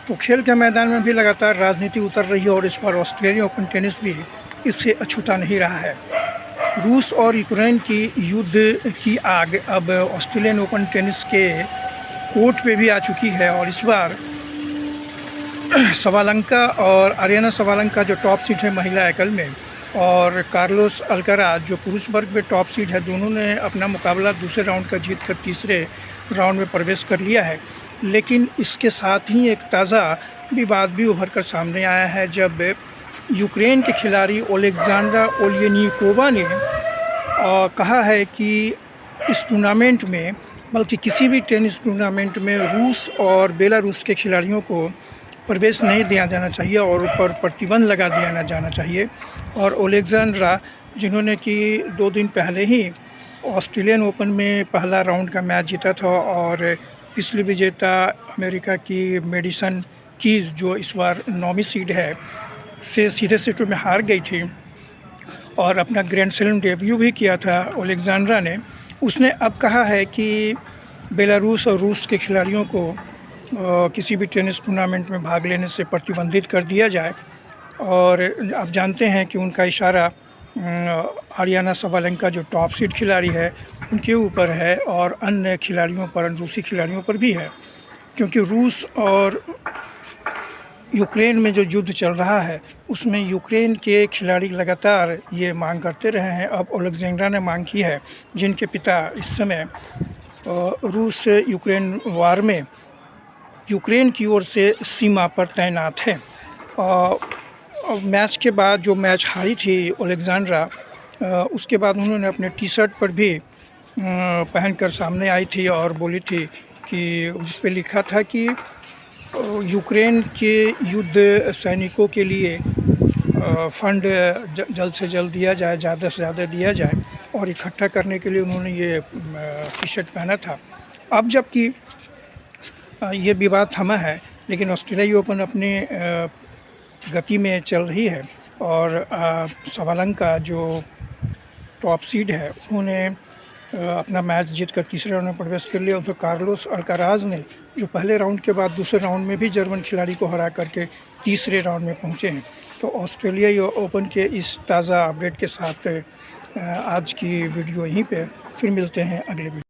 तो खेल के मैदान में भी लगातार राजनीति उतर रही है और इस बार ऑस्ट्रेलियन ओपन टेनिस भी इससे अछूता नहीं रहा है। रूस और यूक्रेन की युद्ध की आग अब ऑस्ट्रेलियन ओपन टेनिस के कोर्ट पे भी आ चुकी है और इस बार सवालंका और आरियाना सवालंका जो टॉप सीड है महिला एकल में, और कार्लोस अल्काराज जो पुरुष वर्ग में टॉप सीड है, दोनों ने अपना मुकाबला दूसरे राउंड का जीत कर तीसरे राउंड में प्रवेश कर लिया है। लेकिन इसके साथ ही एक ताज़ा विवाद भी उभर कर सामने आया है जब यूक्रेन के खिलाड़ी ओलेक्जेंड्रा ओलेनिकोवा ने कहा है कि इस टूर्नामेंट में, बल्कि किसी भी टेनिस टूर्नामेंट में रूस और बेलारूस के खिलाड़ियों को प्रवेश नहीं दिया जाना चाहिए और ऊपर प्रतिबंध लगा दिया जाना चाहिए। और ओलेक्जेंड्रा, जिन्होंने कि 2 दिन पहले ही ऑस्ट्रेलियन ओपन में पहला राउंड का मैच जीता था और पिछली विजेता अमेरिका की मेडिसन कीज जो इस बार 9वीं सीड है से सीधे सेटों में हार गई थी और अपना ग्रैंड स्लैम डेब्यू भी किया था ओलेक्जेंड्रा ने, उसने अब कहा है कि बेलारूस और रूस के खिलाड़ियों को किसी भी टेनिस टूर्नामेंट में भाग लेने से प्रतिबंधित कर दिया जाए। और आप जानते हैं कि उनका इशारा आरियाना सवालेंका जो टॉप सीड खिलाड़ी है उनके ऊपर है और अन्य खिलाड़ियों पर, रूसी खिलाड़ियों पर भी है, क्योंकि रूस और यूक्रेन में जो युद्ध चल रहा है उसमें यूक्रेन के खिलाड़ी लगातार ये मांग करते रहे हैं। अब ओलेक्जेंड्रा ने मांग की है, जिनके पिता इस समय रूस यूक्रेन वार में यूक्रेन की ओर से सीमा पर तैनात है। मैच के बाद जो मैच हारी थी ओलेक्जेंड्रा, उसके बाद उन्होंने अपने टी शर्ट पर भी पहनकर सामने आई थी और बोली थी कि जिस पे लिखा था कि यूक्रेन के युद्ध सैनिकों के लिए फंड जल्द से जल्द दिया जाए, ज़्यादा से ज़्यादा दिया जाए, और इकट्ठा करने के लिए उन्होंने ये टी शर्ट पहना था। अब जबकि ये विवाद थमा है, लेकिन ऑस्ट्रेलियाई ओपन अपने गति में चल रही है और सवालंका जो टॉप सीड है उन्होंने अपना मैच जीतकर तीसरे राउंड में प्रवेश कर लिया। तो कार्लोस अल्काराज ने जो पहले राउंड के बाद दूसरे राउंड में भी जर्मन खिलाड़ी को हरा करके तीसरे राउंड में पहुंचे हैं। तो ऑस्ट्रेलियाई ओपन के इस ताज़ा अपडेट के साथ आज की वीडियो यहीं पे, फिर मिलते हैं अगले वीडियो।